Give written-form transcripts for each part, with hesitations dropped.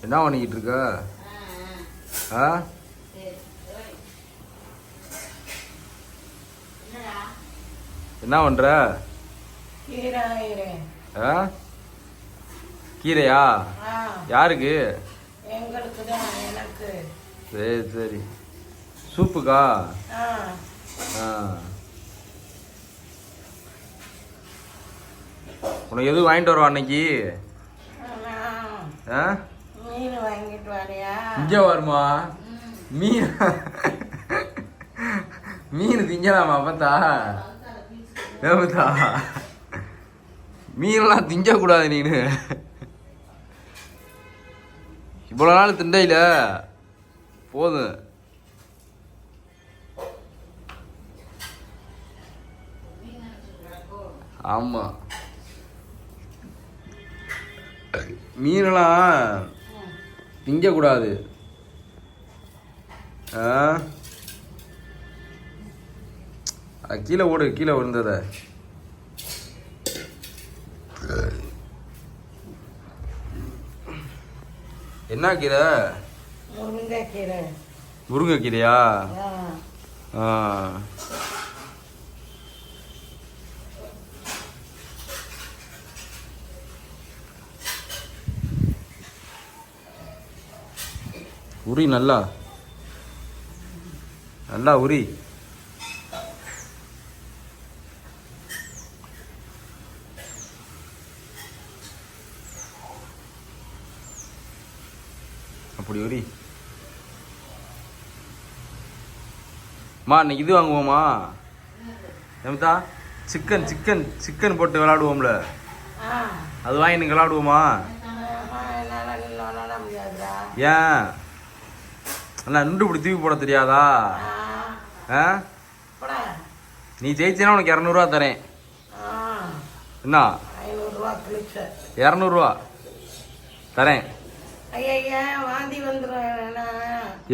என்ன பண்ணிக்கிட்டு இருக்க? ஆ என்ன பண்ற? ஆ கீரையா? யாருக்கு? எங்களுக்கு தான். எனக்கு. சரி சரி. சூப்புக்கா? உனக்கு எதுவும் வாங்கிட்டு வருவா அன்னைக்கு? மீன் வாங்கிட்டு வரையா? இங்க வருமா மீன்? மீன் திங்கலாமா பார்த்தா? ஏத்தா மீனெல்லாம் திங்க கூடாது. நீனு இவ்வளோ நாள் திண்டையில போதும். ஆமா, மீனெல்லாம் திங்க கூடாது. கீழே ஓடு, கீழே விழுந்தத. என்ன கீரை? முருங்கைக்கீரை. முருங்கைக்கீரையா? உரி நல்லா நல்லா உரி. அப்படி உரி. மா இன்னைக்கு இது வாங்குவோமா? எம்தா சிக்கன் சிக்கன் சிக்கன் போட்டு விளாடுவோம்ல, அது வாங்கி நீங்கள் விளாடுவோமா? ஏன் அண்ணா நுண்டு இப்படி தூக்கி போட தெரியாதா? நீ ஜெயிச்சேன்னா உனக்கு 200 தரேன். என்ன? 200 தரேன்.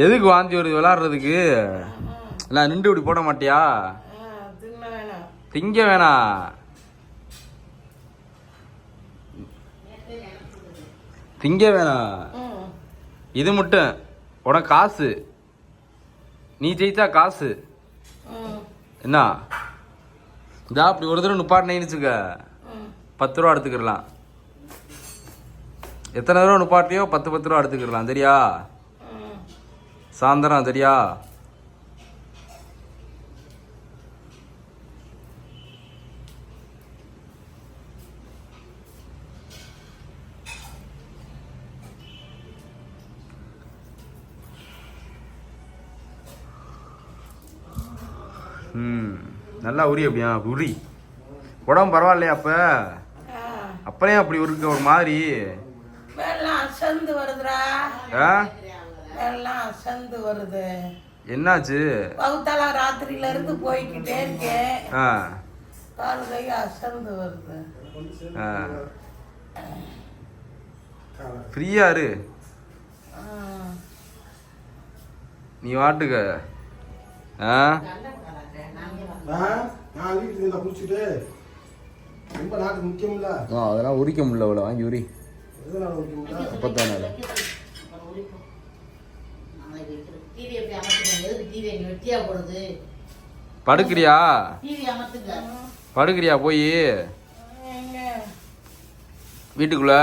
எதுக்கு வாந்தி வருது? விளாடுறதுக்கு. நான் நின்று இப்படி போட மாட்டியா? திங்க வேணாம். திங்க வேணாம். இது மட்டும் உனக்கு காசு. நீ ஜெயிச்சா காசு. என்ன இதா அப்படி ஒரு தடவை நுப்பாட்டினேன்னு 10 ரூபா எடுத்துக்கிடலாம். எத்தனை தடவை நுப்பாட்டியோ 10 ரூபா எடுத்துக்கிடலாம். சரியா? சாயந்தரம். சரியா? நல்லா உரி. அப்படியா உரி. உடம்பு பரவாயில்லையா? அப்பறம் அப்படி இருக்க ஒரு மாதிரி அசந்து வருதுடா. அசந்து வருது. என்னாச்சு? பகுத்தாலாம் ராத்திரியில இருந்து போய்கிட்டே இருக்கேன். கால் கை அசந்து வருது. ஃப்ரீயா இரு. நீ வாட்டுக்க. அதெல்லாம் உரிக்க முடியல. அவ்வளோ வாங்கி உரி. படுக்கிறியா? படுக்கிறியா? போய் வீட்டுக்குள்ள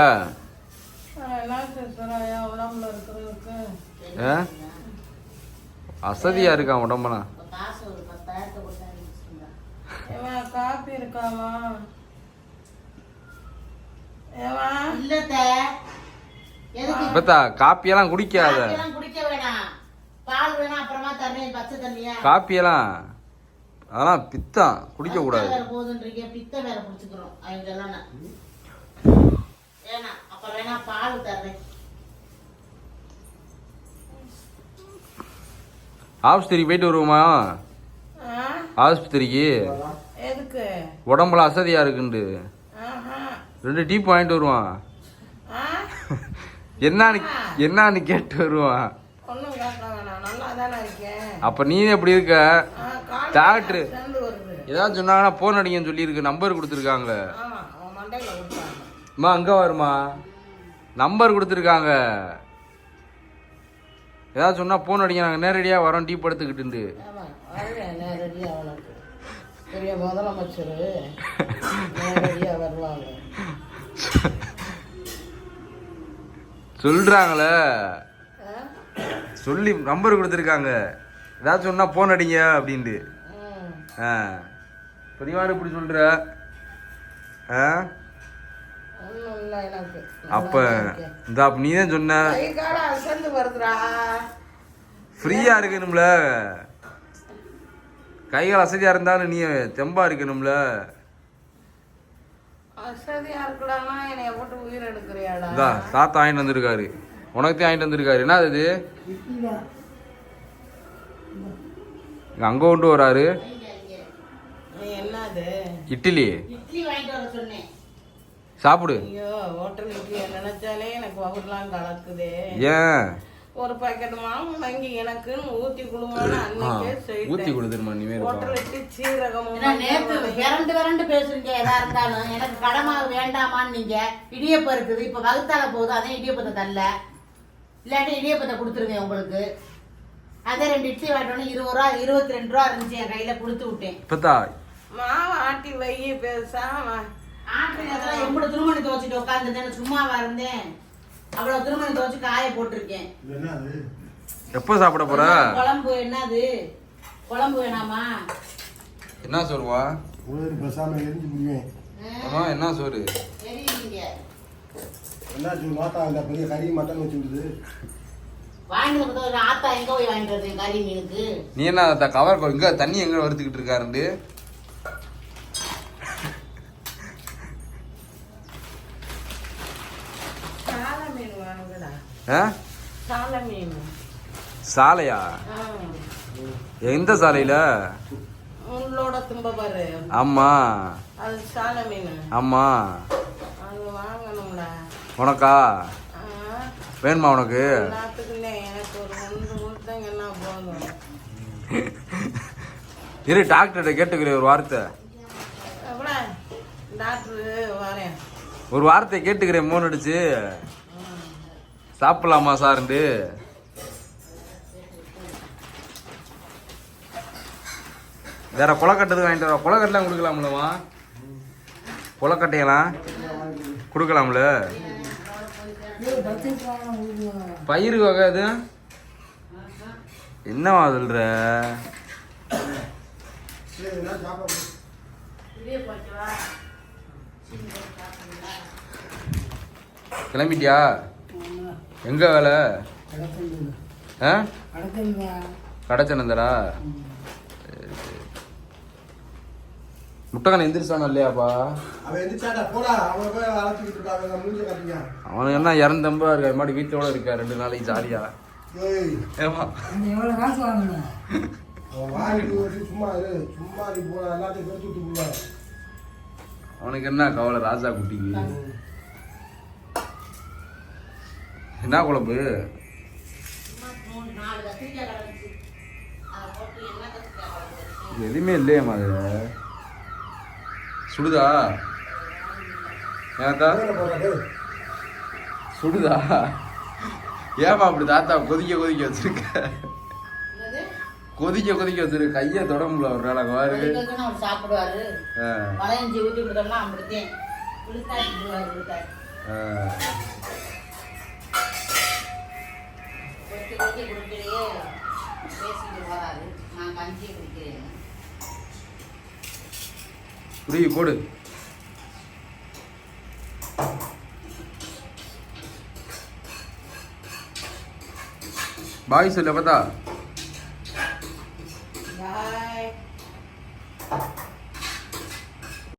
அசதியா இருக்கான் உடம்புனா. காப்பி இருக்காமா? காப்பியெல்லாம் குடிக்காத. காப்பியெல்லாம் அதெல்லாம் பித்தம், குடிக்க கூடாது. ஆஸ்பத்திரிக்கு போயிட்டு வருவோமா? ஆஸ்பத்திரிக்கு உடம்புல அசதியா இருக்குண்டு 2 டீப் வாங்கிட்டு வருவான். என்னன்னு கேட்டு வருவான். அப்ப நீ எப்படி இருக்க? டாக்டர் ஏதாவது சொன்னாங்கன்னா போன் அடிங்கன்னு சொல்லியிருக்கு. நம்பர் கொடுத்துருக்காங்க. அங்க வருமா? நம்பர் கொடுத்துருக்காங்க. ஏதாவது சொன்னால் ஃபோன் அடிங்க, நாங்கள் நேரடியாக வரோம் டீ படுத்துக்கிட்டு. ஆமாம், வருவேன் நேரடியாக. அவனுக்கு பெரிய முதலமைச்சர் நேரடியாக வருவாங்க சொல்கிறாங்களே, சொல்லி நம்பர் கொடுத்துருக்காங்க, ஏதாவது சொன்னால் ஃபோன் அடிங்க அப்படின்ட்டு. பதிவாறு இப்படி சொல்கிற. அப்போ இந்த அப்போ நீ தான் சொன்ன ஃப்ரீயாக இருக்கணும்ல, கைகள் அசதியாக இருந்தாலும் நீ தெம்பா இருக்கணும்ல. இந்தா தாத்தா வாங்கிட்டு வந்திருக்காரு, உனக்கு வாங்கிட்டு வந்திருக்காரு. என்ன அது? அங்க கொண்டு வராரு. இட்லி சாப்பிடு. நினைச்சாலே எனக்கு வகுலாம் கலக்குதே. ஏன் ஒரு பாக்கெட் மாவு வாங்கி எனக்கு ஊத்தி குடுமான்னு அன்னைக்கே சொல்லிட்டேன். ஊத்தி கொடுத்துருமா நீ? ஹோட்டலுக்கு சீரகமும் நேத்து விரண்டு பேசுறீங்க. எதா இருந்தாலும் எனக்கு கடமாவு வேண்டாமான்னு நீங்க. இடியப்பம் இருக்குது, இப்ப வகுத்தால போகுது, அதே இடியப்பத்தை தரல. இல்லாட்டி இடியப்பத்தை கொடுத்துருங்க உங்களுக்கு. அதே 2 இட்லி வாட்டோன்னு 20 ரூபா 22 ரூபா இருந்துச்சு, என் கையில கொடுத்து விட்டேன். இப்பதா மாவு ஆட்டி வை பேசாம ஆட்டுறதுல எவ்வளவு துருமணி துவச்சிட்டு உட்காந்துருந்தேன், சும்மாவா இருந்தேன். அவ்வளவு துருமணி துவச்சு காய போட்டிருக்கேன். எப்ப சாப்பிட போற? குழம்பு என்னது? குழம்பு வேணாமா? என்ன சொல்லுவா? பேசாம எரிஞ்சு முடியும். என்ன சோறு? என்ன மாத்தா இந்த பெரிய கறி மட்டன் வச்சுருக்குது. வாங்கிட்டு வந்து ஆத்தா எங்க போய் வாங்கிட்டு வருது கறி மீனுக்கு? நீ என்ன கவர் இங்க தண்ணி எங்க வறுத்துக்கிட்டு இருக்காரு? சாலையா? எந்த சாலையில? முள்ளோட தும்ப பாரு. ஆமா, அது சாலை மீன். ஆமா, அது வாங்கணும்டா. உனக்கா வேணுமா? உனக்கு எனக்கு ஒரு 1 கொடுத்தாங்க என்ன போதும். இரு, டாக்டர்கிட்ட கேட்டுக்கிறேன் ஒரு வார்த்தை. டாக்டர் வரேன், ஒரு வார்த்தை கேட்டுக்கிறேன். ஃபோன் அடிச்சு சாப்பிடலாமா சார்ண்டு. வேற கொலக்கட்டது வாங்கிட்டு வர. கொலக்கட்டெல்லாம் கொடுக்கலாம்லமா? கொலக்கட்டையெல்லாம் கொடுக்கலாம்ல? பயிறு வகை அது என்னவா சொல்ற? கிளம்பிட்டியா? எங்க வேலை? கடச்சனந்தரா? முட்டகன் எந்திரிச்சான இல்லையாப்பா? அவனுக்கு என்ன 250 இருக்கா? இது மாதிரி வீட்டோட இருக்கா 2 நாளைக்கு ஜாலியா. அவனுக்கு என்ன கவலை ராஜா குட்டிக்கு? என்ன குழம்பு? எதுவுமே இல்லையா மாதிரி? சுடுதா? ஏத்தா சுடுதா? ஏமா அப்படி தாத்தா கொதிக்க கொதிக்க வச்சிருக்க? கொதிக்க கொதிக்க வச்சிருக்க, கையை தொட முடியல. ஒரு நாள் வாரு சாப்பிடுவாரு. வளையஞ்சி ஊத்தி கொடுத்தோம்னா அப்படித்தேன் புரிய போடு. பாய் சொல்ல பார்த்தா